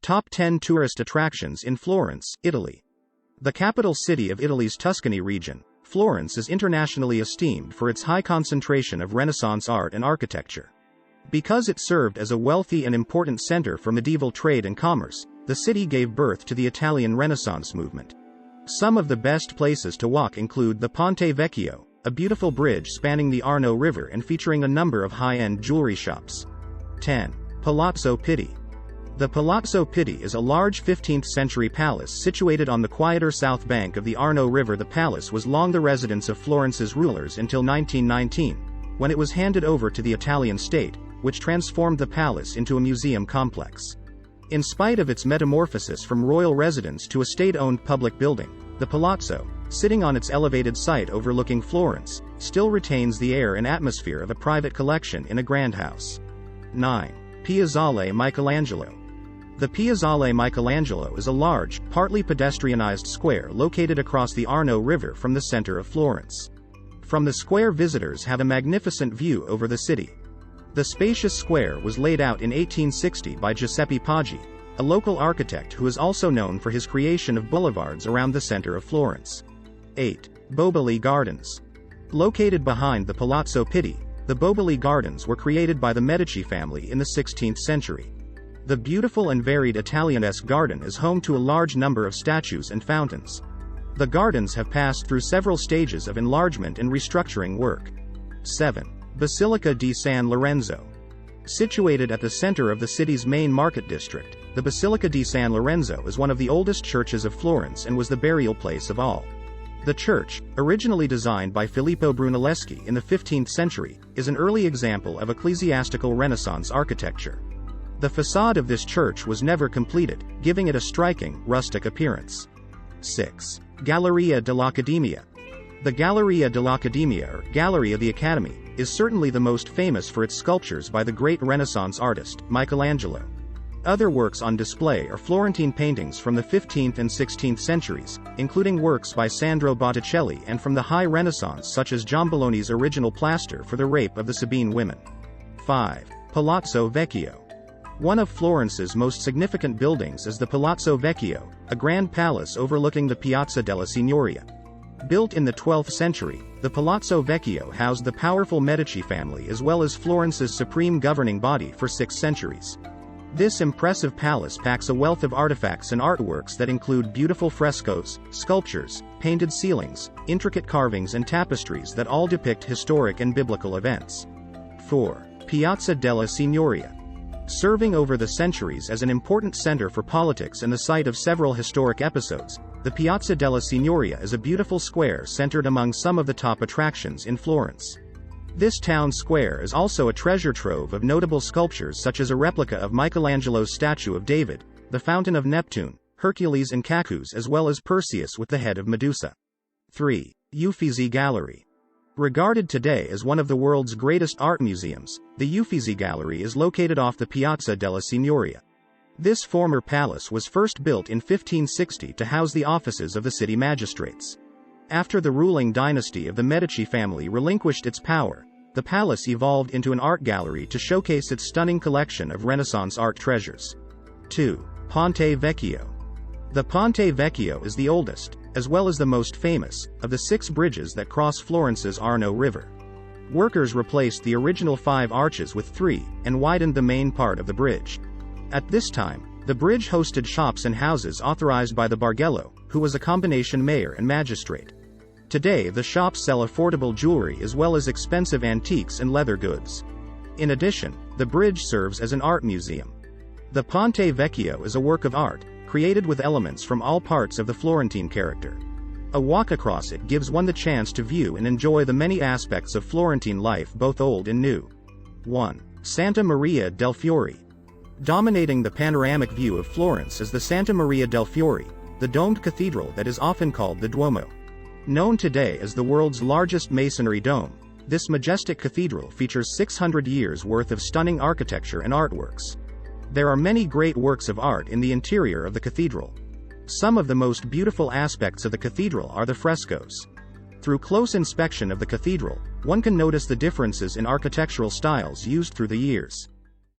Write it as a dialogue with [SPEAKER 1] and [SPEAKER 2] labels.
[SPEAKER 1] Top 10 Tourist Attractions in Florence, Italy. The capital city of Italy's Tuscany region, Florence is internationally esteemed for its high concentration of Renaissance art and architecture. Because it served as a wealthy and important center for medieval trade and commerce, the city gave birth to the Italian Renaissance movement. Some of the best places to walk include the Ponte Vecchio, a beautiful bridge spanning the Arno River and featuring a number of high-end jewelry shops. 10. Palazzo Pitti. The Palazzo Pitti is a large 15th-century palace situated on the quieter south bank of the Arno River. The palace was long the residence of Florence's rulers until 1919, when it was handed over to the Italian state, which transformed the palace into a museum complex. In spite of its metamorphosis from royal residence to a state-owned public building, the palazzo, sitting on its elevated site overlooking Florence, still retains the air and atmosphere of a private collection in a grand house. 9. Piazzale Michelangelo. The Piazzale Michelangelo is a large, partly pedestrianized square located across the Arno River from the center of Florence. From the square, visitors have a magnificent view over the city. The spacious square was laid out in 1860 by Giuseppe Poggi, a local architect who is also known for his creation of boulevards around the center of Florence. 8. Boboli Gardens. Located behind the Palazzo Pitti, the Boboli Gardens were created by the Medici family in the 16th century. The beautiful and varied Italianesque garden is home to a large number of statues and fountains. The gardens have passed through several stages of enlargement and restructuring work. 7. Basilica di San Lorenzo. Situated at the center of the city's main market district, the Basilica di San Lorenzo is one of the oldest churches of Florence and was the burial place of all. The church, originally designed by Filippo Brunelleschi in the 15th century, is an early example of ecclesiastical Renaissance architecture. The facade of this church was never completed, giving it a striking, rustic appearance. 6. Galleria De La Cademia. The Galleria De La Cademia, or Gallery of the Academy, is certainly the most famous for its sculptures by the great Renaissance artist, Michelangelo. Other works on display are Florentine paintings from the 15th and 16th centuries, including works by Sandro Botticelli, and from the High Renaissance such as Giambologna's original plaster for the Rape of the Sabine Women. 5. Palazzo Vecchio. One of Florence's most significant buildings is the Palazzo Vecchio, a grand palace overlooking the Piazza della Signoria. Built in the 12th century, the Palazzo Vecchio housed the powerful Medici family as well as Florence's supreme governing body for 6 centuries. This impressive palace packs a wealth of artifacts and artworks that include beautiful frescoes, sculptures, painted ceilings, intricate carvings and tapestries that all depict historic and biblical events. 4. Piazza della Signoria. Serving over the centuries as an important center for politics and the site of several historic episodes, the Piazza della Signoria is a beautiful square centered among some of the top attractions in Florence. This town square is also a treasure trove of notable sculptures such as a replica of Michelangelo's statue of David, the Fountain of Neptune, Hercules and Cacus, as well as Perseus with the head of Medusa. 3. Uffizi Gallery. Regarded today as one of the world's greatest art museums, the Uffizi Gallery is located off the Piazza della Signoria. This former palace was first built in 1560 to house the offices of the city magistrates. After the ruling dynasty of the Medici family relinquished its power, the palace evolved into an art gallery to showcase its stunning collection of Renaissance art treasures. 2. Ponte Vecchio. The Ponte Vecchio is the oldest, as well as the most famous, of the 6 bridges that cross Florence's Arno River. Workers replaced the original 5 arches with 3, and widened the main part of the bridge. At this time, the bridge hosted shops and houses authorized by the Bargello, who was a combination mayor and magistrate. Today the shops sell affordable jewelry as well as expensive antiques and leather goods. In addition, the bridge serves as an art museum. The Ponte Vecchio is a work of art, created with elements from all parts of the Florentine character. A walk across it gives one the chance to view and enjoy the many aspects of Florentine life, both old and new. 1. Santa Maria del Fiore. Dominating the panoramic view of Florence is the Santa Maria del Fiore, the domed cathedral that is often called the Duomo. Known today as the world's largest masonry dome, this majestic cathedral features 600 years' worth of stunning architecture and artworks. There are many great works of art in the interior of the cathedral. Some of the most beautiful aspects of the cathedral are the frescoes. Through close inspection of the cathedral, one can notice the differences in architectural styles used through the years.